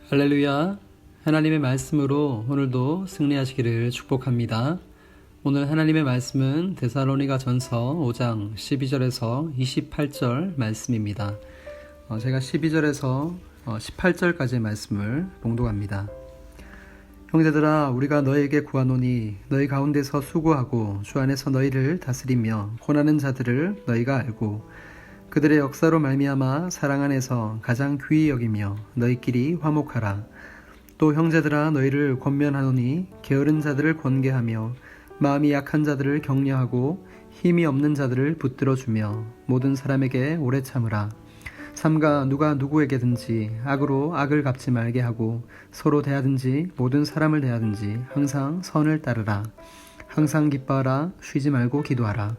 할렐루야. 하나님의 말씀으로 오늘도 승리하시기를 축복합니다. 오늘 하나님의 말씀은 데살로니가 전서 5장 12절에서 28절 말씀입니다. 제가 12절에서 18절까지의 말씀을 봉독합니다. 형제들아, 우리가 너희에게 구하노니 너희 가운데서 수고하고 주 안에서 너희를 다스리며 고난하는 자들을 너희가 알고 그들의 역사로 말미암아 사랑 안에서 가장 귀히 여기며 너희끼리 화목하라. 또 형제들아, 너희를 권면하노니 게으른 자들을 권계하며 마음이 약한 자들을 격려하고 힘이 없는 자들을 붙들어주며 모든 사람에게 오래 참으라. 삼가 누가 누구에게든지 악으로 악을 갚지 말게 하고 서로 대하든지 모든 사람을 대하든지 항상 선을 따르라. 항상 기뻐하라. 쉬지 말고 기도하라.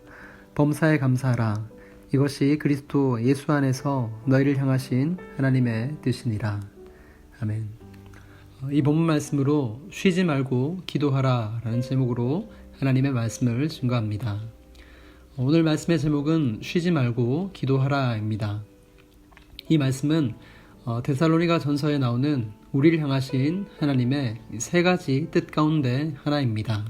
범사에 감사하라. 이것이 그리스도 예수 안에서 너희를 향하신 하나님의 뜻이니라. 아멘. 이 본문 말씀으로 쉬지 말고 기도하라 라는 제목으로 하나님의 말씀을 증거합니다. 오늘 말씀의 제목은 쉬지 말고 기도하라 입니다. 이 말씀은 데살로니가 전서에 나오는 우리를 향하신 하나님의 세 가지 뜻 가운데 하나입니다.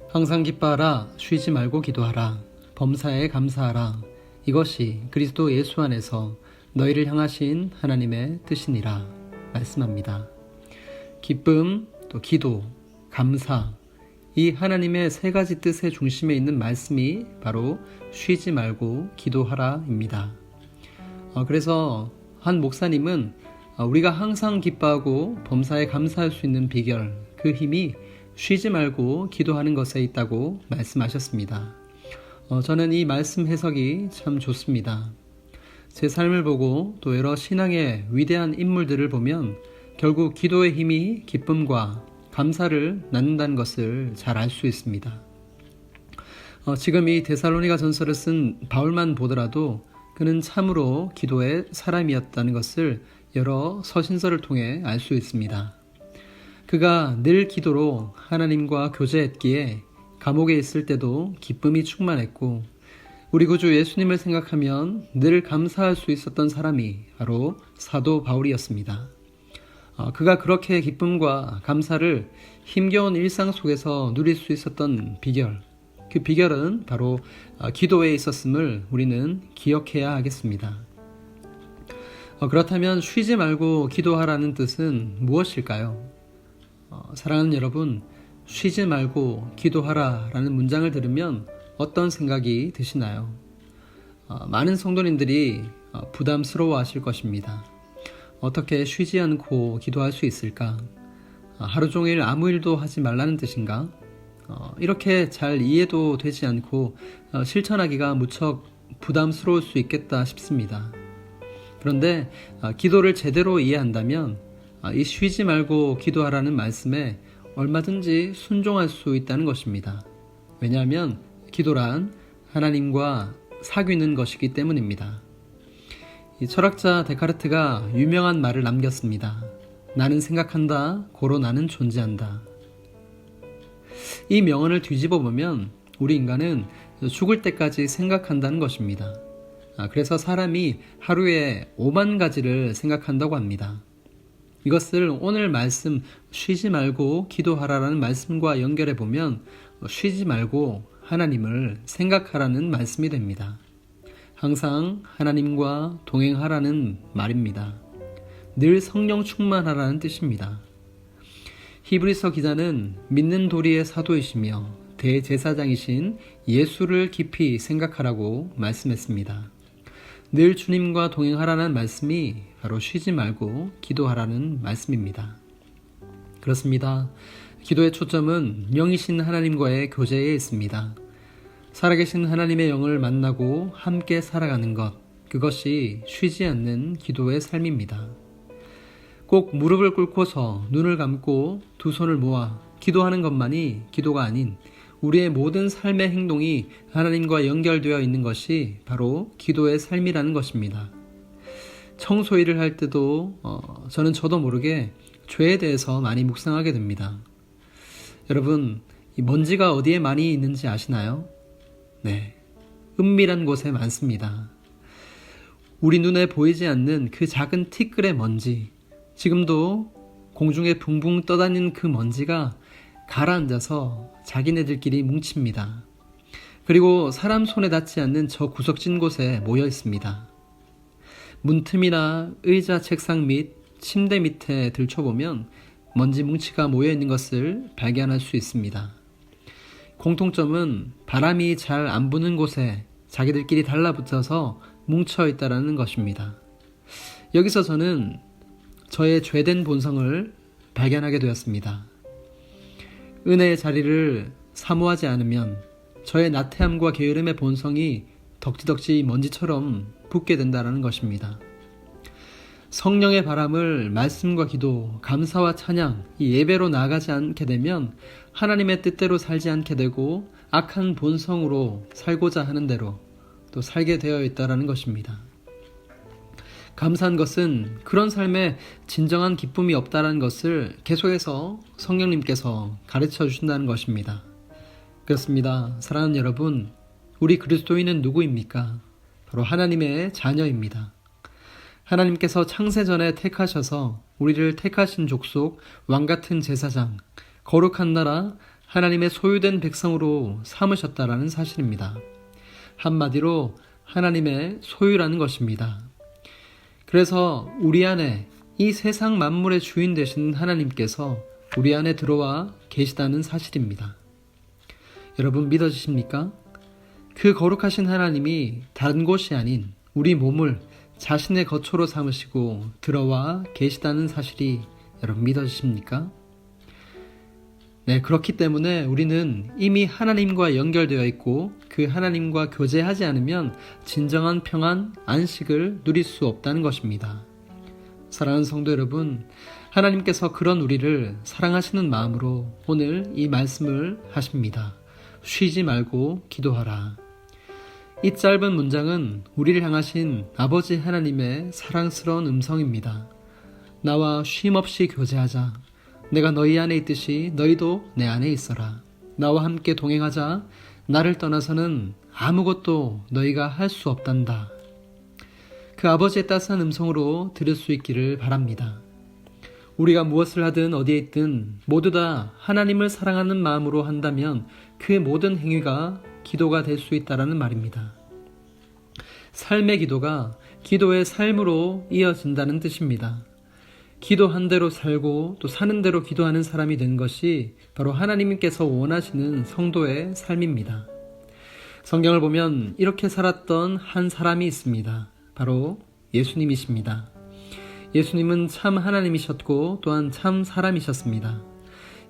항상 기뻐하라. 쉬지 말고 기도하라. 범사에 감사하라. 이것이 그리스도 예수 안에서 너희를 향하신 하나님의 뜻이니라 말씀합니다. 기쁨, 또 기도, 감사, 이 하나님의 세 가지 뜻의 중심에 있는 말씀이 바로 쉬지 말고 기도하라입니다. 그래서 한 목사님은 우리가 항상 기뻐하고 범사에 감사할 수 있는 비결, 그 힘이 쉬지 말고 기도하는 것에 있다고 말씀하셨습니다. 저는 이 말씀 해석이 참 좋습니다. 제 삶을 보고 또 여러 신앙의 위대한 인물들을 보면 결국 기도의 힘이 기쁨과 감사를 낳는다는 것을 잘 알 수 있습니다. 지금 이 데살로니가 전서를 쓴 바울만 보더라도 그는 참으로 기도의 사람이었다는 것을 여러 서신서를 통해 알 수 있습니다. 그가 늘 기도로 하나님과 교제했기에 감옥에 있을 때도 기쁨이 충만했고 우리 구주 예수님을 생각하면 늘 감사할 수 있었던 사람이 바로 사도 바울이었습니다. 그가 그렇게 기쁨과 감사를 힘겨운 일상 속에서 누릴 수 있었던 비결, 그 비결은 바로 기도에 있었음을 우리는 기억해야 하겠습니다. 그렇다면 쉬지 말고 기도하라는 뜻은 무엇일까요? 사랑하는 여러분, 쉬지 말고 기도하라 라는 문장을 들으면 어떤 생각이 드시나요? 많은 성도님들이 부담스러워 하실 것입니다. 어떻게 쉬지 않고 기도할 수 있을까? 하루 종일 아무 일도 하지 말라는 뜻인가? 이렇게 잘 이해도 되지 않고 실천하기가 무척 부담스러울 수 있겠다 싶습니다. 그런데 기도를 제대로 이해한다면 이 쉬지 말고 기도하라는 말씀에 얼마든지 순종할 수 있다는 것입니다. 왜냐하면 기도란 하나님과 사귀는 것이기 때문입니다. 이 철학자 데카르트가 유명한 말을 남겼습니다. 나는 생각한다, 고로 나는 존재한다. 이 명언을 뒤집어 보면 우리 인간은 죽을 때까지 생각한다는 것입니다. 그래서 사람이 하루에 5만 가지를 생각한다고 합니다. 이것을 오늘 말씀 쉬지 말고 기도하라는 말씀과 연결해 보면 쉬지 말고 하나님을 생각하라는 말씀이 됩니다. 항상 하나님과 동행하라는 말입니다. 늘 성령 충만하라는 뜻입니다. 히브리서 기자는 믿는 도리의 사도이시며 대제사장이신 예수를 깊이 생각하라고 말씀했습니다. 늘 주님과 동행하라는 말씀이 바로 쉬지 말고 기도하라는 말씀입니다. 그렇습니다. 기도의 초점은 영이신 하나님과의 교제에 있습니다. 살아계신 하나님의 영을 만나고 함께 살아가는 것, 그것이 쉬지 않는 기도의 삶입니다. 꼭 무릎을 꿇고서 눈을 감고 두 손을 모아 기도하는 것만이 기도가 아닌 우리의 모든 삶의 행동이 하나님과 연결되어 있는 것이 바로 기도의 삶이라는 것입니다. 청소 일을 할 때도 저도 모르게 죄에 대해서 많이 묵상하게 됩니다. 여러분, 이 먼지가 어디에 많이 있는지 아시나요? 네, 은밀한 곳에 많습니다. 우리 눈에 보이지 않는 그 작은 티끌의 먼지, 지금도 공중에 붕붕 떠다니는 그 먼지가 가라앉아서 자기네들끼리 뭉칩니다. 그리고 사람 손에 닿지 않는 저 구석진 곳에 모여 있습니다. 문틈이나 의자, 책상 및 침대 밑에 들춰보면 먼지 뭉치가 모여 있는 것을 발견할 수 있습니다. 공통점은 바람이 잘 안 부는 곳에 자기들끼리 달라붙어서 뭉쳐 있다는 것입니다. 여기서 저는 저의 죄된 본성을 발견하게 되었습니다. 은혜의 자리를 사모하지 않으면 저의 나태함과 게으름의 본성이 덕지덕지 먼지처럼 붙게 된다는 것입니다. 성령의 바람을 말씀과 기도, 감사와 찬양, 이 예배로 나아가지 않게 되면 하나님의 뜻대로 살지 않게 되고 악한 본성으로 살고자 하는 대로 또 살게 되어 있다는 것입니다. 감사한 것은 그런 삶에 진정한 기쁨이 없다는 것을 계속해서 성령님께서 가르쳐 주신다는 것입니다. 그렇습니다. 사랑하는 여러분, 우리 그리스도인은 누구입니까? 바로 하나님의 자녀입니다. 하나님께서 창세전에 택하셔서 우리를 택하신 족속, 왕같은 제사장, 거룩한 나라, 하나님의 소유된 백성으로 삼으셨다라는 사실입니다. 한마디로 하나님의 소유라는 것입니다. 그래서 우리 안에 이 세상 만물의 주인 되신 하나님께서 우리 안에 들어와 계시다는 사실입니다. 여러분 믿어지십니까? 그 거룩하신 하나님이 다른 곳이 아닌 우리 몸을 자신의 거처로 삼으시고 들어와 계시다는 사실이 여러분 믿어지십니까? 네, 그렇기 때문에 우리는 이미 하나님과 연결되어 있고 그 하나님과 교제하지 않으면 진정한 평안, 안식을 누릴 수 없다는 것입니다. 사랑하는 성도 여러분, 하나님께서 그런 우리를 사랑하시는 마음으로 오늘 이 말씀을 하십니다. 쉬지 말고 기도하라. 이 짧은 문장은 우리를 향하신 아버지 하나님의 사랑스러운 음성입니다. 나와 쉼없이 교제하자. 내가 너희 안에 있듯이 너희도 내 안에 있어라. 나와 함께 동행하자. 나를 떠나서는 아무것도 너희가 할 수 없단다. 그 아버지의 따스한 음성으로 들을 수 있기를 바랍니다. 우리가 무엇을 하든 어디에 있든 모두 다 하나님을 사랑하는 마음으로 한다면 그 모든 행위가 기도가 될 수 있다는 말입니다. 삶의 기도가 기도의 삶으로 이어진다는 뜻입니다. 기도한 대로 살고 또 사는 대로 기도하는 사람이 된 것이 바로 하나님께서 원하시는 성도의 삶입니다. 성경을 보면 이렇게 살았던 한 사람이 있습니다. 바로 예수님이십니다. 예수님은 참 하나님이셨고 또한 참 사람이셨습니다.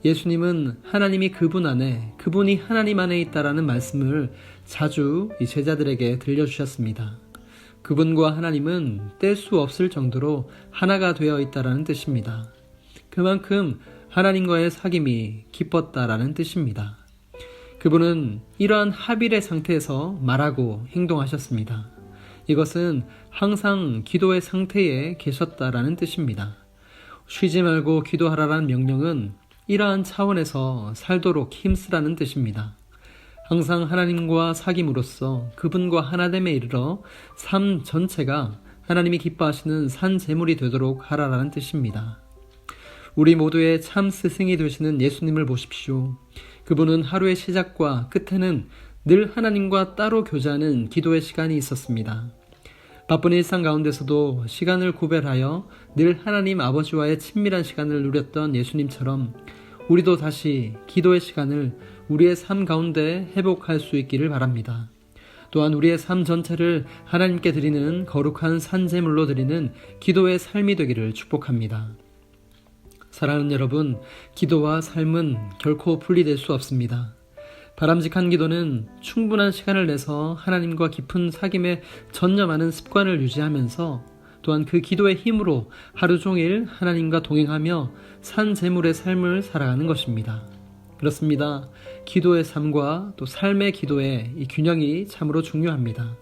예수님은 하나님이 그분 안에, 그분이 하나님 안에 있다라는 말씀을 자주 이 제자들에게 들려주셨습니다. 그분과 하나님은 뗄 수 없을 정도로 하나가 되어 있다라는 뜻입니다. 그만큼 하나님과의 사귐이 깊었다라는 뜻입니다. 그분은 이러한 합일의 상태에서 말하고 행동하셨습니다. 이것은 항상 기도의 상태에 계셨다라는 뜻입니다. 쉬지 말고 기도하라라는 명령은 이러한 차원에서 살도록 힘쓰라는 뜻입니다. 항상 하나님과 사귐으로써 그분과 하나됨에 이르러 삶 전체가 하나님이 기뻐하시는 산 제물이 되도록 하라라는 뜻입니다. 우리 모두의 참 스승이 되시는 예수님을 보십시오. 그분은 하루의 시작과 끝에는 늘 하나님과 따로 교제하는 기도의 시간이 있었습니다. 바쁜 일상 가운데서도 시간을 구별하여 늘 하나님 아버지와의 친밀한 시간을 누렸던 예수님처럼 우리도 다시 기도의 시간을 우리의 삶 가운데 회복할 수 있기를 바랍니다. 또한 우리의 삶 전체를 하나님께 드리는 거룩한 산제물로 드리는 기도의 삶이 되기를 축복합니다. 사랑하는 여러분, 기도와 삶은 결코 분리될 수 없습니다. 바람직한 기도는 충분한 시간을 내서 하나님과 깊은 사귐에 전념하는 습관을 유지하면서 또한 그 기도의 힘으로 하루 종일 하나님과 동행하며 산 제물의 삶을 살아가는 것입니다. 그렇습니다. 기도의 삶과 또 삶의 기도의 이 균형이 참으로 중요합니다.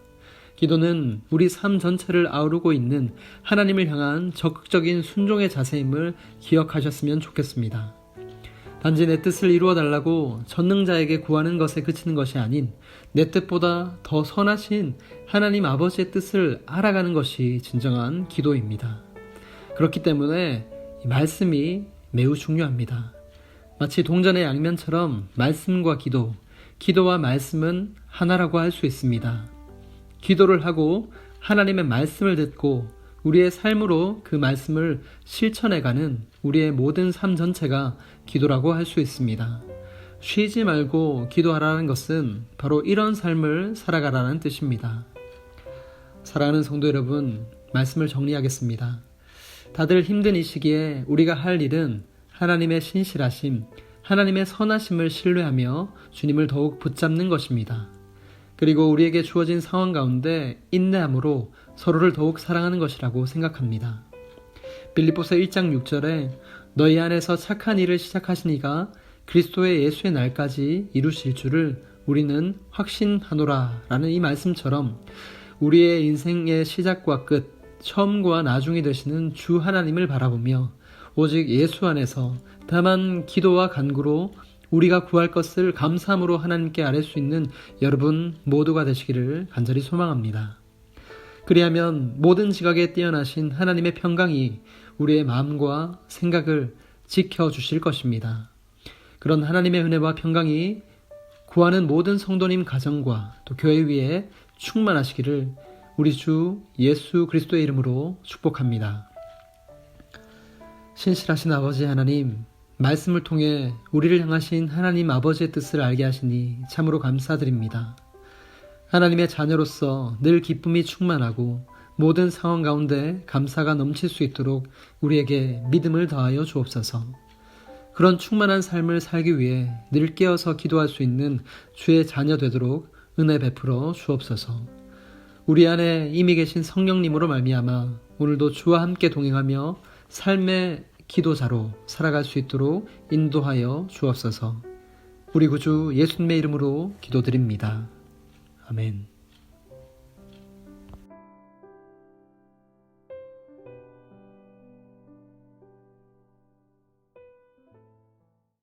기도는 우리 삶 전체를 아우르고 있는 하나님을 향한 적극적인 순종의 자세임을 기억하셨으면 좋겠습니다. 단지 내 뜻을 이루어 달라고 전능자에게 구하는 것에 그치는 것이 아닌 내 뜻보다 더 선하신 하나님 아버지의 뜻을 알아가는 것이 진정한 기도입니다. 그렇기 때문에 이 말씀이 매우 중요합니다. 마치 동전의 양면처럼 말씀과 기도, 기도와 말씀은 하나라고 할 수 있습니다. 기도를 하고 하나님의 말씀을 듣고 우리의 삶으로 그 말씀을 실천해가는 우리의 모든 삶 전체가 기도라고 할 수 있습니다. 쉬지 말고 기도하라는 것은 바로 이런 삶을 살아가라는 뜻입니다. 사랑하는 성도 여러분, 말씀을 정리하겠습니다. 다들 힘든 이 시기에 우리가 할 일은 하나님의 신실하심, 하나님의 선하심을 신뢰하며 주님을 더욱 붙잡는 것입니다. 그리고 우리에게 주어진 상황 가운데 인내함으로 서로를 더욱 사랑하는 것이라고 생각합니다. 빌립보서 1장 6절에 너희 안에서 착한 일을 시작하신 이가 그리스도의 예수의 날까지 이루실 줄을 우리는 확신하노라 라는 이 말씀처럼 우리의 인생의 시작과 끝, 처음과 나중이 되시는 주 하나님을 바라보며 오직 예수 안에서 다만 기도와 간구로 우리가 구할 것을 감사함으로 하나님께 아뢰 수 있는 여러분 모두가 되시기를 간절히 소망합니다. 그리하면 모든 지각에 뛰어나신 하나님의 평강이 우리의 마음과 생각을 지켜주실 것입니다. 그런 하나님의 은혜와 평강이 구하는 모든 성도님 가정과 또 교회 위에 충만하시기를 우리 주 예수 그리스도의 이름으로 축복합니다. 신실하신 아버지 하나님, 말씀을 통해 우리를 향하신 하나님 아버지의 뜻을 알게 하시니 참으로 감사드립니다. 하나님의 자녀로서 늘 기쁨이 충만하고 모든 상황 가운데 감사가 넘칠 수 있도록 우리에게 믿음을 더하여 주옵소서. 그런 충만한 삶을 살기 위해 늘 깨어서 기도할 수 있는 주의 자녀 되도록 은혜 베풀어 주옵소서. 우리 안에 이미 계신 성령님으로 말미암아 오늘도 주와 함께 동행하며 삶의 기도자로 살아갈 수 있도록 인도하여 주옵소서. 우리 구주 예수님의 이름으로 기도드립니다. 아멘.